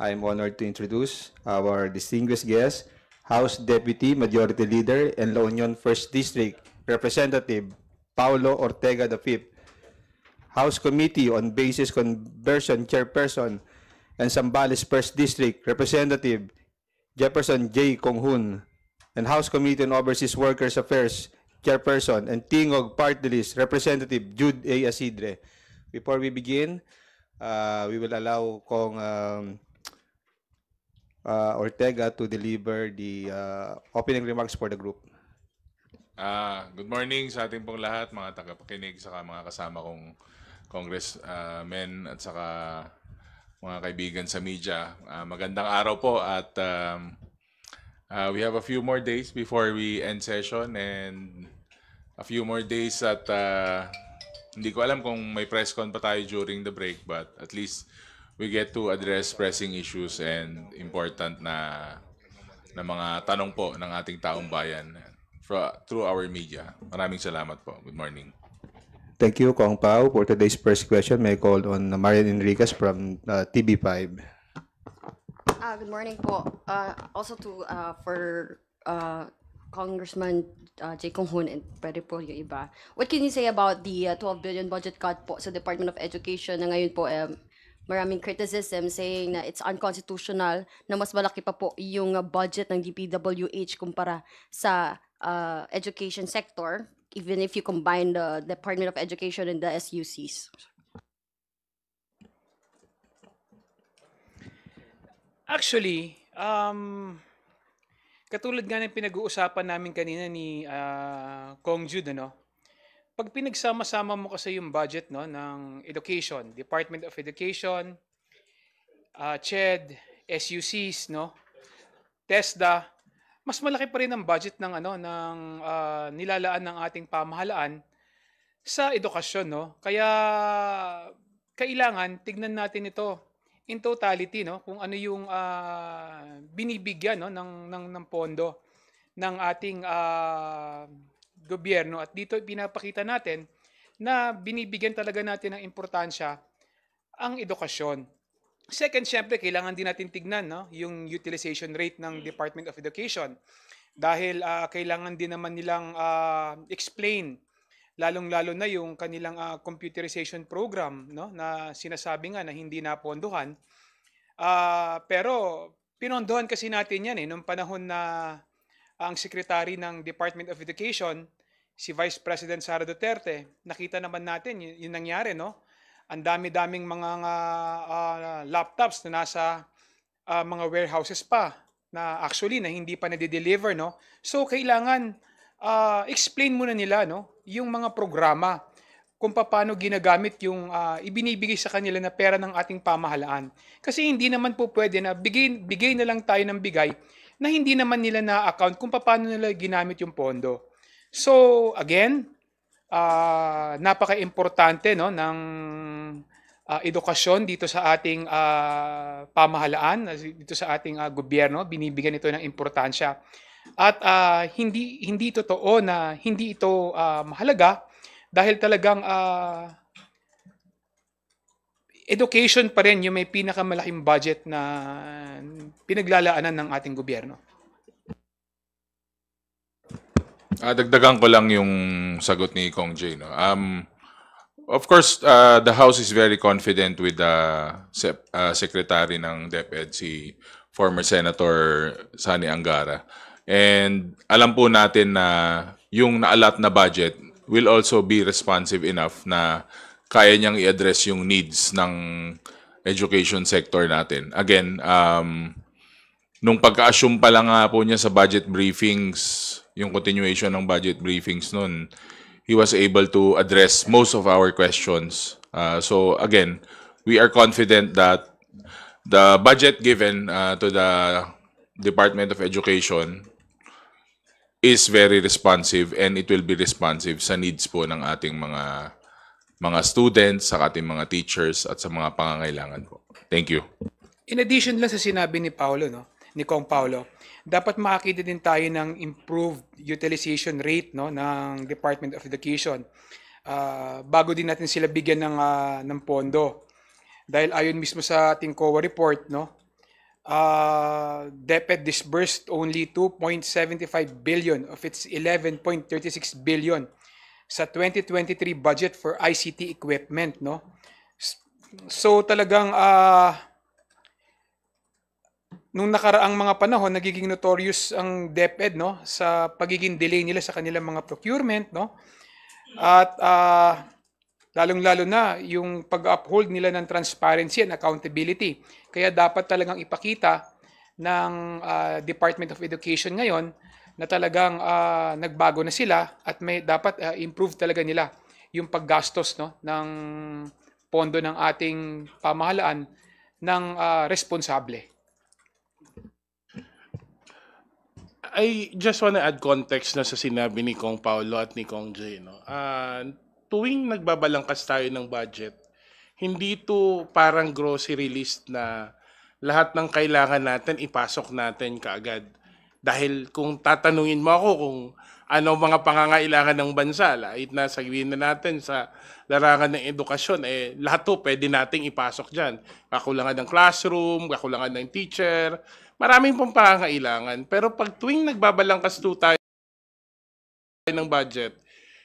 I am honored to introduce our distinguished guest, House Deputy Majority Leader and La Union 1st District Representative Paulo Ortega V, House Committee on Basis Conversion Chairperson and Zambales 1st District Representative Jefferson J. Konghun, and House Committee on Overseas Workers Affairs Chairperson and Tingog Party List Representative Jude A. Asidre. Before we begin, we will allow Kong Ortega to deliver the opening remarks for the group. Good morning sa ating pong lahat, mga tagapakinig, saka mga kasama kong congressmen at saka mga kaibigan sa media. Magandang araw po at we have a few more days before we end session and a few more days at hindi ko alam kung may press con pa tayo during the break, but at least we get to address pressing issues and important na mga tanong po ng ating taong bayan through our media. Maraming salamat po. Good morning. Thank you, Kong Pao. For today's first question, may call on Marian Enriquez from TV5. Good morning po. Also for Congressman J. Konghun and pwede po yung iba. What can you say about the 12 billion budget cut po sa Department of Education na ngayon po maraming criticism saying na it's unconstitutional na mas malaki pa po yung budget ng DPWH kumpara sa education sector, even if you combine the Department of Education and the SUCs? Actually, katulad nga ng pinag-uusapan namin kanina ni Kong Jude, pag pinagsama-sama mo kasi yung budget ng education, Department of Education, CHED, SUCs, TESDA, mas malaki pa rin ang budget ng nilalaan ng ating pamahalaan sa edukasyon, Kaya kailangan tignan natin ito in totality, kung ano yung binibigyan ng pondo ng ating gobyerno, at dito pinapakita natin na binibigyan talaga natin ng importansya ang edukasyon. Second, syempre, kailangan din natin tignan yung utilization rate ng Department of Education dahil kailangan din naman nilang explain lalong-lalo na yung kanilang computerization program na sinasabi nga na hindi napondohan. Pero pinondohan kasi natin yan nung panahon na ang Secretary ng Department of Education, si Vice President Sara Duterte, nakita naman natin yung nangyari, Ang dami-daming mga laptops na nasa mga warehouses pa na actually na hindi pa na-deliver, So kailangan explain muna nila yung mga programa kung paano ginagamit yung ibinibigay sa kanila na pera ng ating pamahalaan. Kasi hindi naman po pwede na bigay na lang tayo ng bigay na hindi naman nila na-account kung paano nila ginamit yung pondo. So again, napaka-importante ng edukasyon dito sa ating pamahalaan, dito sa ating gobyerno, binibigyan ito ng importansya. At hindi totoo na hindi ito mahalaga dahil talagang education pa rin yung may pinakamalaking budget na pinaglalaanan ng ating gobyerno. Dagdagan ko lang yung sagot ni Kong J. Of course, the House is very confident with the Secretary ng DepEd, si former Senator Sani Angara. And alam po natin na yung naalat na budget will also be responsive enough na kaya niyang i-address yung needs ng education sector natin. Again, nung pagka-assume pa lang nga po niya sa budget briefings, yung continuation ng budget briefings nun, he was able to address most of our questions. So again, we are confident that the budget given to the Department of Education is very responsive and it will be responsive sa needs po ng ating mga students, sa ating mga teachers at sa mga pangangailangan po. Thank you. In addition lang sa sinabi ni Paulo, ni Kong Paulo, dapat makakita din tayo ng improved utilization rate ng Department of Education. Bago din natin sila bigyan ng pondo. Dahil ayon mismo sa ating COA report, DepEd disbursed only 2.75 billion of its 11.36 billion sa 2023 budget for ICT equipment, no? So talagang nung nakaraang mga panahon nagiging notorious ang DepEd, no, sa pagiging delay nila sa kanilang mga procurement, no? At lalong-lalo na yung pag-uphold nila ng transparency and accountability. Kaya dapat talagang ipakita ng Department of Education ngayon na talagang nagbago na sila at may dapat improve talaga nila yung paggastos, no, ng pondo ng ating pamahalaan ng responsable. I just wanna add context na sa sinabi ni Kong Paulo at ni Kong Jay, no? Tuwing nagbabalangkas tayo ng budget, hindi to parang grocery list na lahat ng kailangan natin ipasok natin kaagad. Dahil kung tatanungin mo ako kung ano mga pangangailangan ng bansa, lahit na sabihin na natin sa larangan ng edukasyon, lahat to pwede nating ipasok dyan. Kakulangan ng classroom, kakulangan ng teacher, maraming pong pangangailangan. Pero pag tuwing nagbabalangkas tayo ng budget,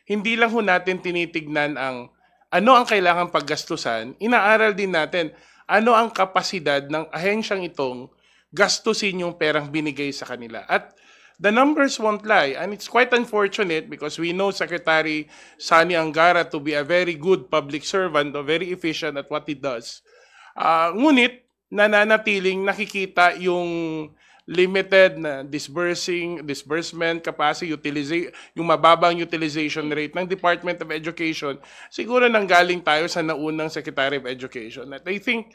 hindi lang ho natin tinitignan ang ano ang kailangan paggastusan, inaaral din natin ano ang kapasidad ng ahensyang itong gastusin yung perang binigay sa kanila. At the numbers won't lie, and it's quite unfortunate because we know Secretary Sani Angara to be a very good public servant, very efficient at what he does. Ngunit, nananatiling nakikita yung limited na disbursement capacity, yung mababang utilization rate ng Department of Education, siguro nanggaling tayo sa naunang Secretary of Education. At I think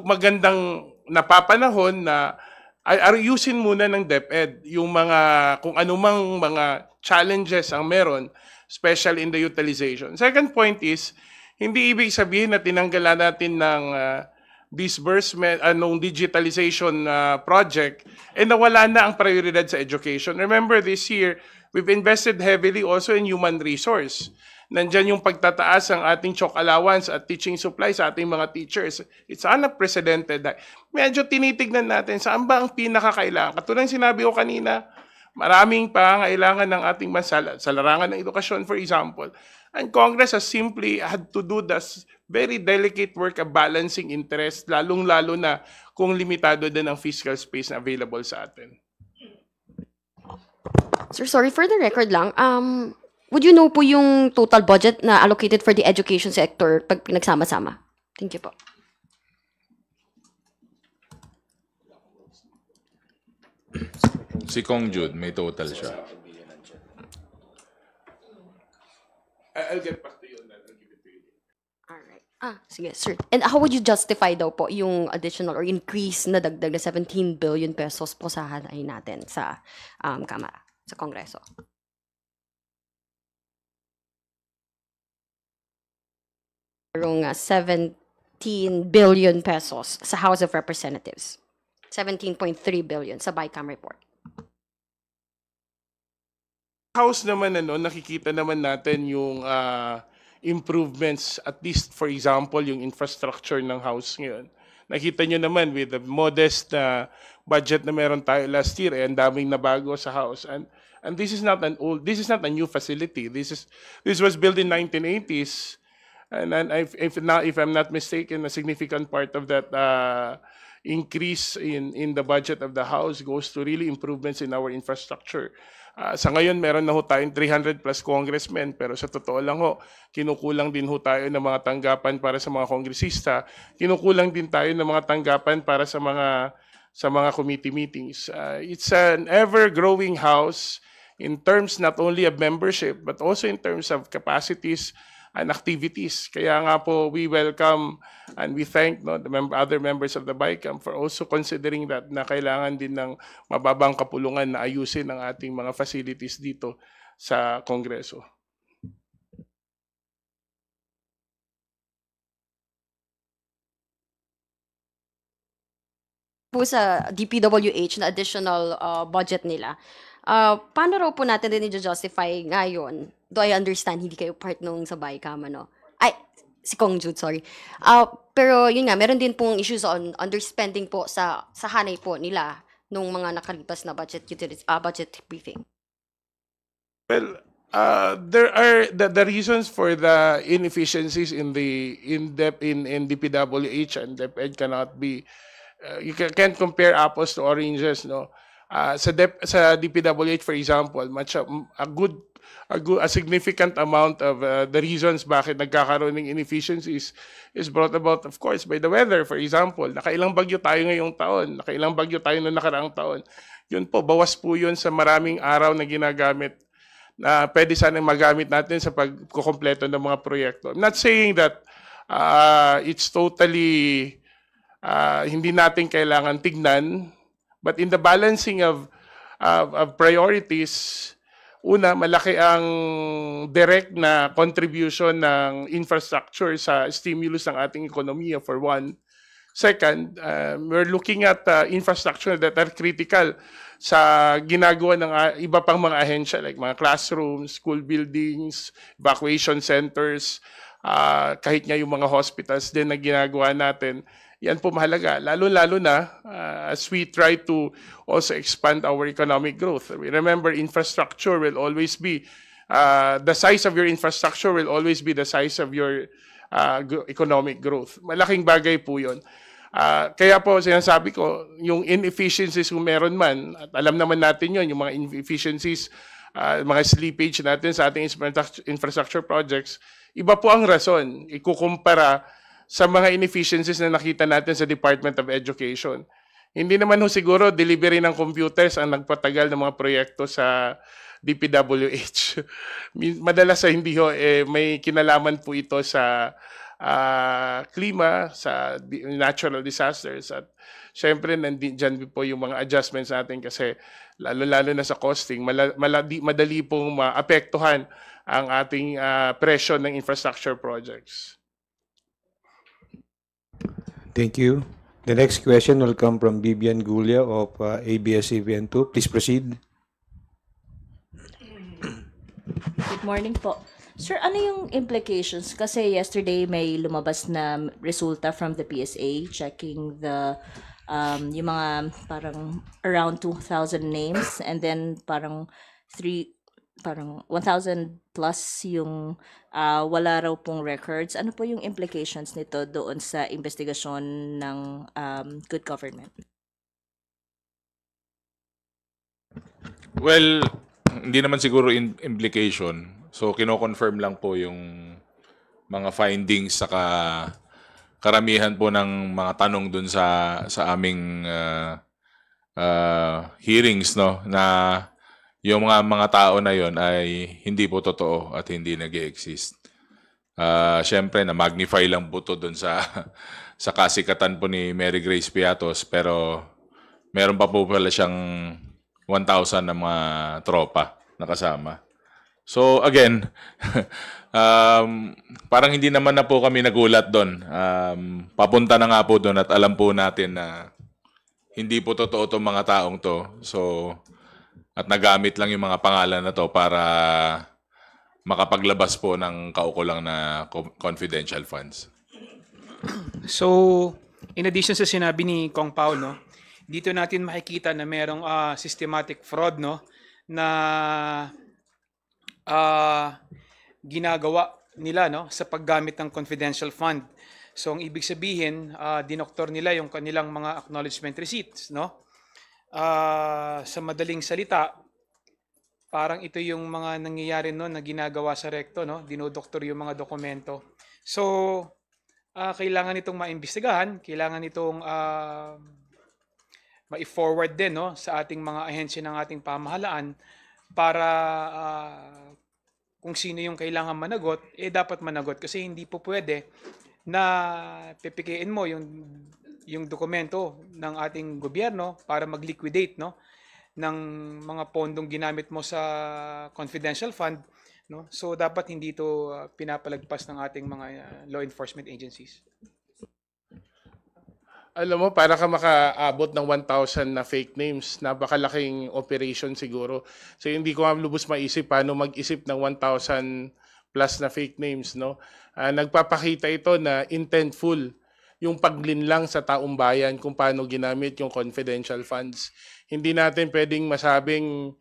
magandang napapanahon na ayusin muna ng DepEd yung mga, kung anumang mga challenges ang meron, especially in the utilization. Second point is, hindi ibig sabihin na tinanggalan natin ng disbursement, anong digitalization project, nawala na ang prioridad sa education. Remember, this year, we've invested heavily also in human resource. Nandyan yung pagtataas ng ating chalk allowance at teaching supplies sa ating mga teachers. It's unprecedented. Medyo tinitignan natin saan ba ang pinakakailangan. Katulad ng sinabi ko kanina, maraming pangangailangan ng ating bansa sa larangan ng edukasyon, for example. And Congress has simply had to do this very delicate work of balancing interest, lalong-lalo na kung limitado din ang fiscal space na available sa atin. Sir, sorry, for the record lang, would you know po yung total budget na allocated for the education sector pag pinagsama-sama? Thank you po. Si Kong Jude, may total siya. I'll get back to you on that. I'll give it to you. Alright. Sige, sir. And how would you justify daw po yung additional or increase na dagdag na 17 billion pesos po sa hanay natin sa Kamara, sa Kongreso? Merong 17 billion pesos sa House of Representatives. 17.3 billion sa BICAM report. House naman, nakikita naman natin yung improvements, at least for example, yung infrastructure ng House ngayon. Nakita nyo naman with the modest budget na meron tayo last year, ang daming nabago sa House. And this is not a new facility. This was built in 1980s. And if I'm not mistaken, a significant part of that increase in the budget of the House goes to really improvements in our infrastructure. Sa ngayon, meron na ho tayong 300 plus congressmen, pero sa totoo lang ho, kinukulang din ho tayo ng mga tanggapan para sa mga kongresista, kinukulang din tayo ng mga tanggapan para sa mga committee meetings. It's an ever-growing House in terms not only of membership, but also in terms of capacities and activities. Kaya nga po, we welcome and we thank the other members of the BICAM for also considering that na kailangan din ng mababang kapulungan na ayusin ang ating mga facilities dito sa Kongreso. Po sa DPWH na additional budget nila, paano raw po natin din i-justify ngayon? Do I understand hindi kayo part nung sa BICAM, ano? Ay, si Kong Jude, sorry. Pero yun nga, meron din pong issues on underspending po sa hanay po nila nung mga nakalipas na budget briefing. Well, there are the reasons for the inefficiencies in the in DPWH and DepEd cannot be you can't compare apples to oranges, no. Sa DPWH, for example, a significant amount of the reasons bakit nagkakaroon ng inefficiencies is brought about, of course, by the weather. For example, nakailang bagyo tayo ngayong taon, nakailang bagyo tayo noong nakaraang taon. Yun po, bawas po yun sa maraming araw na ginagamit na pwede sanang magamit natin sa pagkukompleto ng mga proyekto. I'm not saying that it's totally hindi natin kailangan tignan, but in the balancing of priorities, una, malaki ang direct na contribution ng infrastructure sa stimulus ng ating ekonomiya, for one. Second, we're looking at infrastructure that are critical sa ginagawa ng iba pang mga ahensya like mga classrooms, school buildings, evacuation centers, kahit nga yung mga hospitals din na ginagawa natin. Yan po mahalaga, lalo-lalo na as we try to also expand our economic growth. Remember, infrastructure will always be, the size of your infrastructure will always be the size of your economic growth. Malaking bagay po yun. Kaya po sinasabi ko, yung inefficiencies kung meron man, at alam naman natin yun, yung mga inefficiencies, mga slippage natin sa ating infrastructure projects, iba po ang rason, ikukumpara sa mga inefficiencies na nakita natin sa Department of Education. Hindi naman ho siguro delivery ng computers ang nagpatagal ng mga proyekto sa DPWH. Madalas sa hindi ho, may kinalaman po ito sa klima, sa natural disasters. At syempre, nandyan po yung mga adjustments natin kasi lalo-lalo na sa costing, madali pong maapektuhan ang ating presyo ng infrastructure projects. Thank you. The next question will come from Vivian Gulia of ABS-CBN2. Please proceed. Good morning po. Sir, ano yung implications? Kasi yesterday may lumabas na resulta from the PSA checking the yung mga parang around 2,000 names and then parang 1,000 plus yung wala raw pong records. Ano po yung implications nito doon sa investigasyon ng good government? Well, hindi naman siguro implication. So, kino-confirm lang po yung mga findings saka karamihan po ng mga tanong dun sa aming hearings, no, na yung mga tao na yon ay hindi po totoo at hindi nag-exist. Siyempre, na-magnify lang po to dun sa kasikatan po ni Mary Grace Piatos, pero meron pa po pala siyang 1,000 na mga tropa na kasama. So again, parang hindi naman na po kami nagulat doon. Papunta na nga po doon at alam po natin na hindi po totoo itong mga taong to. So, at nagamit lang yung mga pangalan na to para makapaglabas po ng kaukulang na confidential funds. So, in addition sa sinabi ni Kong Pao, no, dito natin makikita na merong systematic fraud, no, na ginagawa nila, no, sa paggamit ng confidential fund. So, ang ibig sabihin, dinoktor nila yung kanilang mga acknowledgement receipts, no? Sa madaling salita, parang ito yung mga nangyayari no na ginagawa sa Recto, no? Dinodoktor yung mga dokumento. So, kailangan itong maimbestigahan, kailangan itong ma-forward din, no, sa ating mga ahensya ng ating pamahalaan para kung sino yung kailangan managot, dapat managot kasi hindi po pwede na pipikiin mo yung dokumento ng ating gobyerno para mag-liquidate, no, ng mga pondong ginamit mo sa confidential fund, no? So dapat hindi ito pinapalagpas ng ating mga law enforcement agencies. Alam mo, para ka makaabot ng 1,000 na fake names, napakalaking operation siguro. So hindi ko lubos maisip paano mag-isip ng 1,000 plus na fake names, no? nagpapakita ito na intentful yung paglinlang sa taong bayan kung paano ginamit yung confidential funds. Hindi natin pwedeng masabing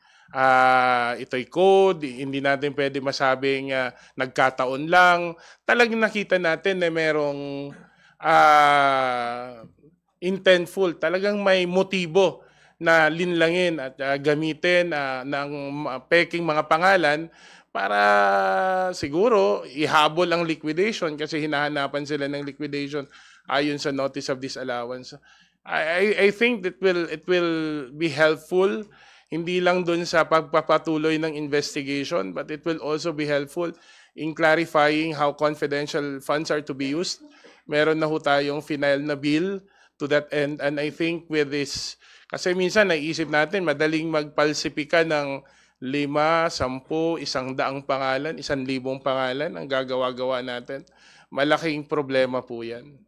ito'y code, hindi natin pwede masabing nagkataon lang. Talagang nakita natin na merong intentful, talagang may motibo na linlangin at gamitin ng peking mga pangalan para siguro ihabol ang liquidation kasi hinahanapan sila ng liquidation ayon sa notice of disallowance. I think that it will be helpful hindi lang dun sa pagpapatuloy ng investigation, but it will also be helpful in clarifying how confidential funds are to be used. Meron na ho tayong final na bill to that end, and I think with this, kasi minsan naisip natin madaling magpalsipika ng 5, 10, 100 pangalan, 1,000 pangalan ang gagawa-gawa natin. Malaking problema po yan.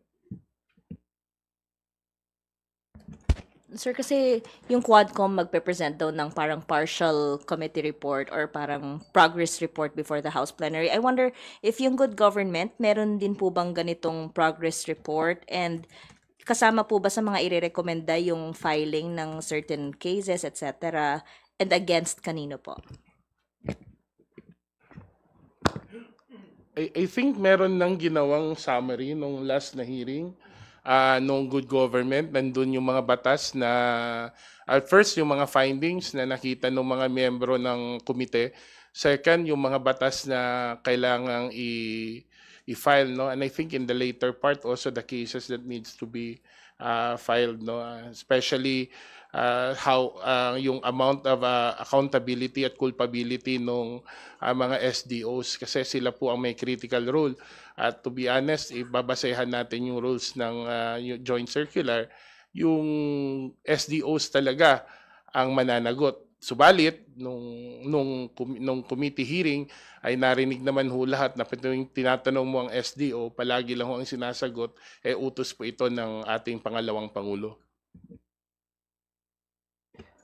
Sir, kasi yung Quadcom magpe-present daw ng parang partial committee report or parang progress report before the House plenary. I wonder if yung good government, meron din po bang ganitong progress report, and kasama po ba sa mga irerekomenda yung filing ng certain cases, etc., and against kanino po? I think meron nang ginawang summary nung last na hearing nung good government. Nandun yung mga batas na at first yung mga findings na nakita ng mga miyembro ng komite. Second, yung mga batas na kailangang i-file, no? And I think in the later part also the cases that needs to be filed, no? Especially how yung amount of accountability at culpability nung mga SDOs, kasi sila po ang may critical role. At to be honest, ibabasehan natin yung rules ng yung joint circular, yung SDOs talaga ang mananagot. Subalit, nung committee hearing, ay narinig naman ho lahat na tinatanong mo ang SDO, palagi lang ho ang sinasagot, utos po ito ng ating pangalawang Pangulo.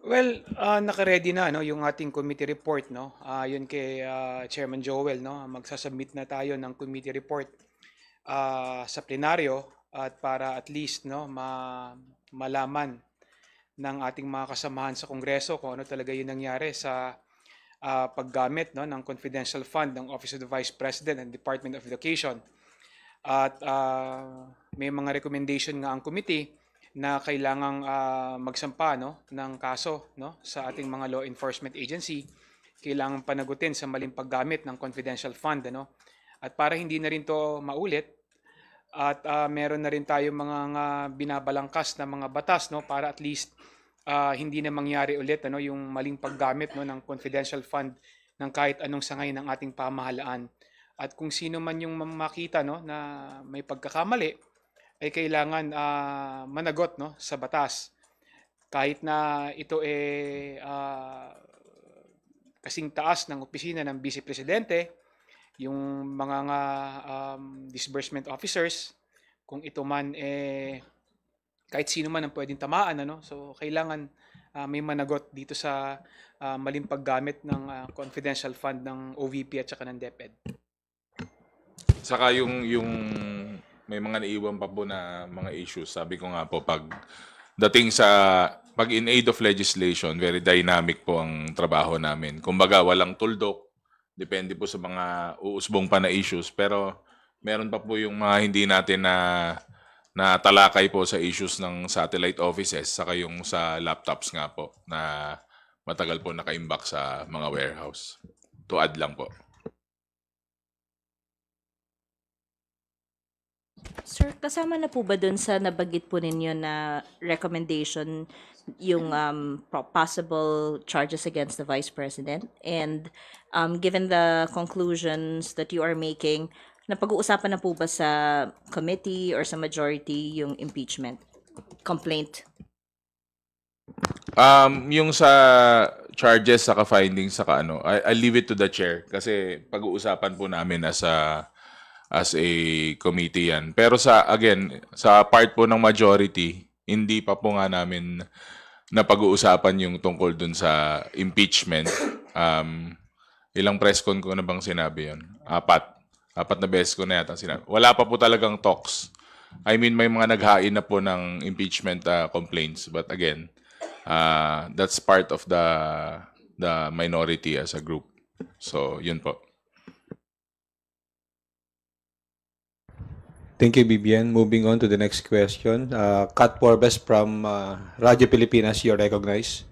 Well, naka-ready na no yung ating committee report, no. Yun kay Chairman Joel, no. Magsasubmit na tayo ng committee report sa plenaryo at para at least no malaman ng ating mga kasamahan sa Kongreso kung ano talaga yung nangyari sa paggamit no ng confidential fund ng Office of the Vice President and Department of Education. At may mga recommendation nga ang committee na kailangang magsampa no ng kaso no sa ating mga law enforcement agency, kailangang panagutin sa maling paggamit ng confidential fund ano. At para hindi na rin to maulit at meron na rin tayo mga binabalangkas na mga batas no para at least hindi na mangyari ulit ano yung maling paggamit no ng confidential fund ng kahit anong sangay ng ating pamahalaan. At kung sino man yung makita no na may pagkakamali ay kailangan managot no sa batas, kahit na ito kasing taas ng opisina ng Vice Presidente, yung mga disbursement officers, kung ito man kahit sino man ang pwedeng tamaan ano, so kailangan may managot dito sa maling paggamit ng confidential fund ng OVP at saka ng DepEd. Saka yung may mga naiwan pa po na mga issues. Sabi ko nga po, pag in aid of legislation, very dynamic po ang trabaho namin. Kumbaga, walang tuldok. Depende po sa mga uusbong pa na issues. Pero meron pa po yung mga hindi natin na talakay po sa issues ng satellite offices, saka yung sa laptops nga po na matagal po nakaimbak sa mga warehouse. To add lang po. Sir, kasama na po ba dun sa nabanggit po ninyo na recommendation yung possible charges against the Vice President? And given the conclusions that you are making, napag-uusapan na po ba sa committee or sa majority yung impeachment complaint? Yung sa charges, saka findings, saka ano, I leave it to the chair kasi pag-uusapan po namin as a committee yan. Pero sa part po ng majority, hindi pa po nga namin napag-uusapan yung tungkol dun sa impeachment. Ilang press con ko na bang sinabi yun? 4. Apat na beses ko na yata sinabi. Wala pa po talagang talks. I mean, may mga naghain na po ng impeachment complaints. But again, that's part of the minority as a group. So, yun po. Thank you, Bibian. Moving on to the next question. Kat Forbes from Radyo Pilipinas, you're recognized.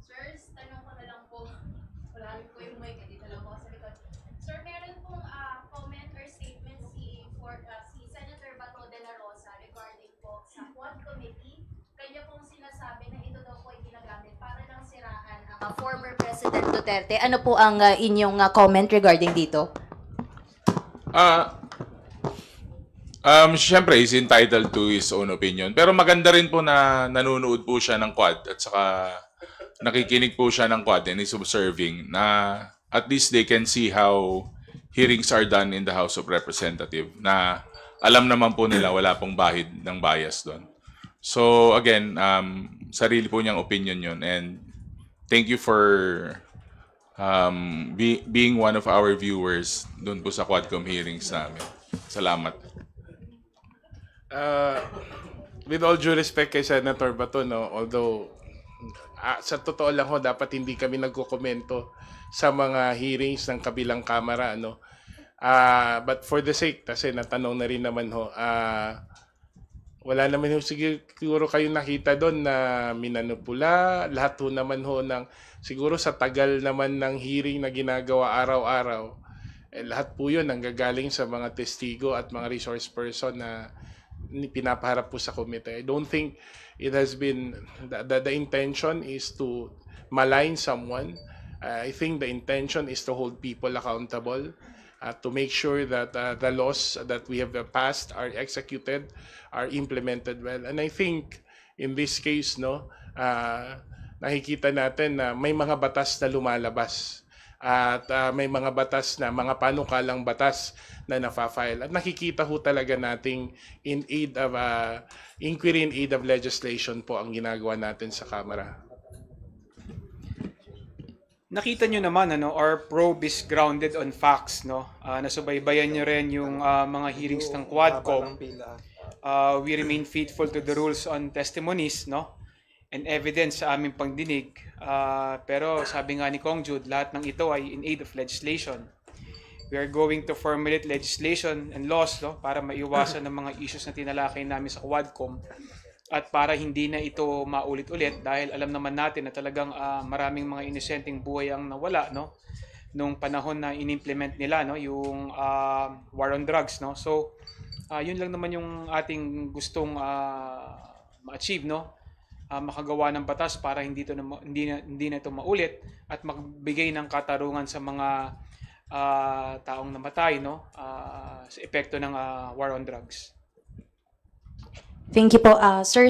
Sir, tanong ko na lang po. Wala rin po yung mic, dito lang po sa likod. Sir, meron pong comment or statement si Senator Bato de la Rosa regarding po sa Quad Committee. Kanya pong sinasabi na ito daw po ay ginagamit para lang siraan ang former President Duterte. Ano po ang inyong comment regarding dito? Siyempre, he's entitled to his own opinion. Pero maganda rin po na nanonood po siya ng Quad at saka nakikinig po siya ng Quad and is observing na at least they can see how hearings are done in the House of Representatives na alam naman po nila wala pong bahid ng bias doon. So again, sarili po niyang opinion yun and thank you for being one of our viewers doon po sa Quadcom hearings namin. Salamat. With all due respect kay Senator Bato, no, although sa totoo lang ho, dapat hindi kami nagko-komento sa mga hearings ng kabilang kamara, no. But for the sake, kasi natanong na rin naman ho, wala naman ho siguro kayong nakita doon na minanupula, lahat ho naman ho ng siguro sa tagal naman ng hearing na ginagawa araw-araw, lahat po yun nanggagaling sa mga testigo at mga resource person na pinapaharap po sa komite. I don't think it has been, the intention is to malign someone. I think the intention is to hold people accountable, to make sure that the laws that we have passed are executed, are implemented well. And I think in this case, no, nakikita natin na may mga batas na lumalabas at may mga batas na mga panukalang batas na nafa-file. At nakikita ho talaga nating in aid of inquiry in aid of legislation po ang ginagawa natin sa Kamara. Nakita nyo naman, our probe is grounded on facts, no? Nasubaybayan nyo rin yung mga hearings ng Quadcom. We remain faithful to the rules on testimonies, no? And evidence sa aming pagdinig. Pero sabi nga ni Kong Jude, lahat ng ito ay in aid of legislation. We are going to formulate legislation and laws, no, para maiwasan ng mga issues na tinalakay namin sa Quadcom at para hindi na ito maulit-ulit dahil alam naman natin na talagang maraming mga inosenteng buhay ang nawala, no, nung panahon na inimplement nila, no, yung war on drugs, no. So yun lang naman yung ating gustong ma-achieve, no. Makagawa ng batas para hindi na ito maulit at magbigay ng katarungan sa mga taong namatay, no, sa epekto ng war on drugs. Thank you po, sir.